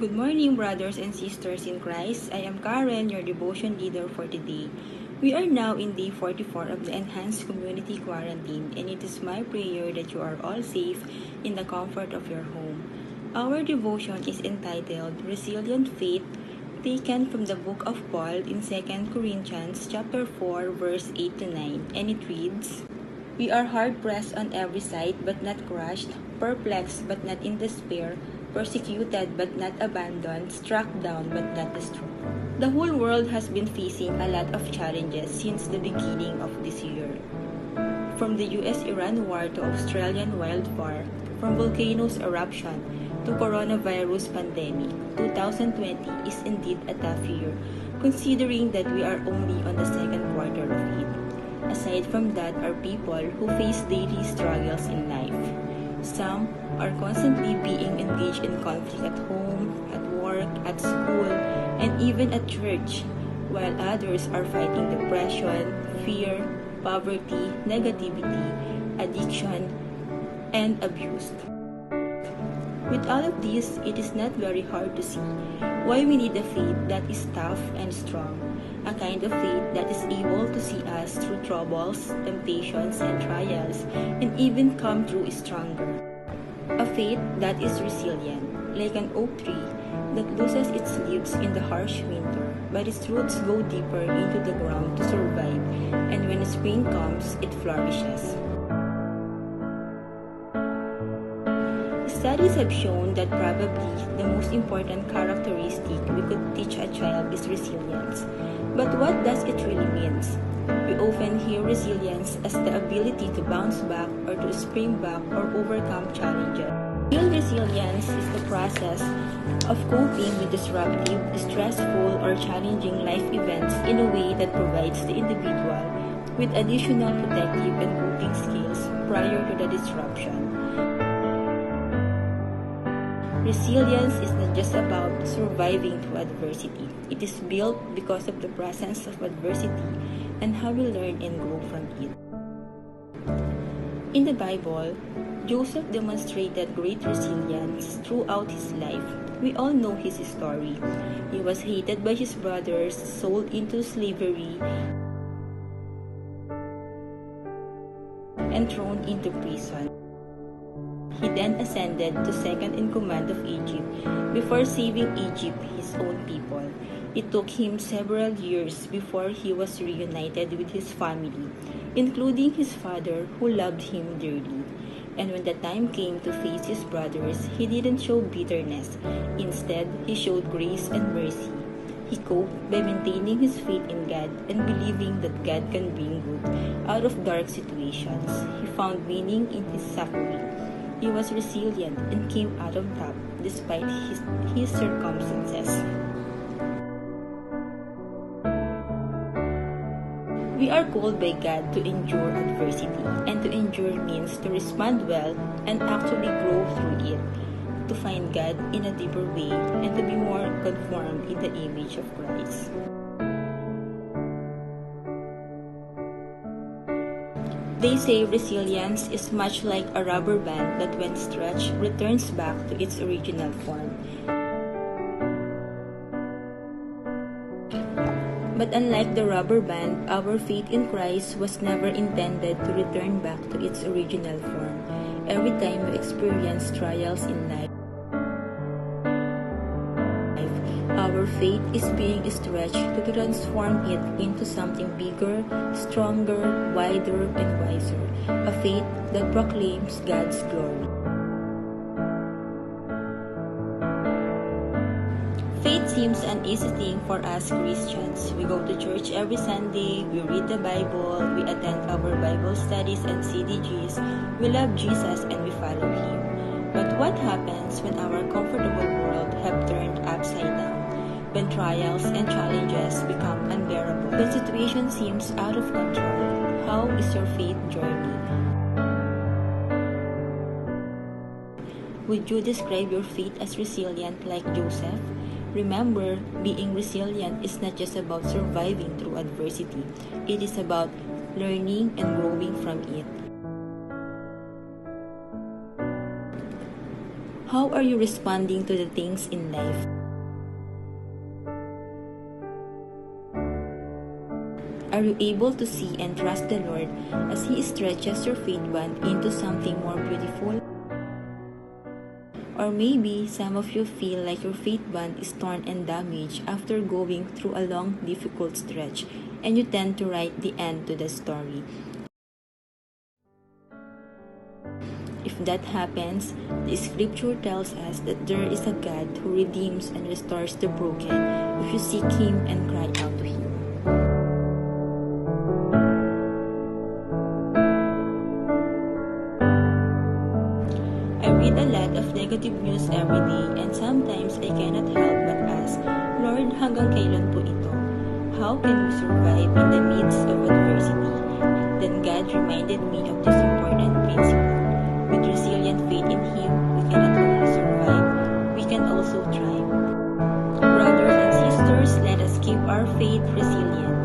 Good morning, brothers and sisters in Christ. I am Karen, your devotion leader for today. We are now in day 44 of the Enhanced Community Quarantine, and it is my prayer that you are all safe in the comfort of your home. Our devotion is entitled Resilient Faith, taken from the book of Paul in 2 Corinthians chapter 4, verse 8 to 9, and it reads, We are hard-pressed on every side, but not crushed, perplexed, but not in despair, persecuted but not abandoned, struck down but not destroyed. The whole world has been facing a lot of challenges since the beginning of this year. From the US-Iran war to Australian wildfire, from volcanoes eruption to coronavirus pandemic, 2020 is indeed a tough year, considering that we are only on the second quarter of it. Aside from that are people who face daily struggles in life. Some are constantly being engaged in conflict at home, at work, at school, and even at church, while others are fighting depression, fear, poverty, negativity, addiction, and abuse. With all of this, it is not very hard to see why we need a faith that is tough and strong, a kind of faith that is able to see us through troubles, temptations, and trials, and even come through stronger. A faith that is resilient, like an oak tree that loses its leaves in the harsh winter, but its roots go deeper into the ground to survive, and when spring comes, it flourishes. Studies have shown that probably the most important characteristic we could teach a child is resilience. But what does it really mean? We often hear resilience as the ability to bounce back or to spring back or overcome challenges. Real resilience is the process of coping with disruptive, stressful, or challenging life events in a way that provides the individual with additional protective and coping skills prior to the disruption. Resilience is not just about surviving through adversity. It is built because of the presence of adversity and how we learn and grow from it. In the Bible, Joseph demonstrated great resilience throughout his life. We all know his story. He was hated by his brothers, sold into slavery, and thrown into prison. He then ascended to second in command of Egypt before saving Egypt, his own people. It took him several years before he was reunited with his family, including his father who loved him dearly. And when the time came to face his brothers, he didn't show bitterness. Instead, he showed grace and mercy. He coped by maintaining his faith in God and believing that God can bring good out of dark situations. He found meaning in his suffering. He was resilient and came out on top despite his circumstances. We are called by God to endure adversity, and to endure means to respond well and actually grow through it, to find God in a deeper way, and to be more conformed in the image of Christ. They say resilience is much like a rubber band that when stretched returns back to its original form. But unlike the rubber band, our faith in Christ was never intended to return back to its original form. Every time we experience trials in life, our faith is being stretched to transform it into something bigger, stronger, wider, and wiser. A faith that proclaims God's glory. Faith seems an easy thing for us Christians. We go to church every Sunday, we read the Bible, we attend our Bible studies and CDGs, we love Jesus and we follow Him. But what happens when our comfortable world have turned upside down? When trials and challenges become unbearable, when situation seems out of control, how is your faith journey? Would you describe your faith as resilient like Joseph? Remember, being resilient is not just about surviving through adversity. It is about learning and growing from it. How are you responding to the things in life? Are you able to see and trust the Lord as He stretches your faith band into something more beautiful? Or maybe some of you feel like your faith band is torn and damaged after going through a long, difficult stretch, and you tend to write the end to the story. If that happens, the scripture tells us that there is a God who redeems and restores the broken if you seek Him and cry out to Him. I read a lot of negative news every day, and sometimes I cannot help but ask, Lord, hanggang kailan po ito? How can we survive in the midst of adversity? Then God reminded me of this important principle. With resilient faith in Him, we cannot only survive, we can also thrive. Brothers and sisters, let us keep our faith resilient.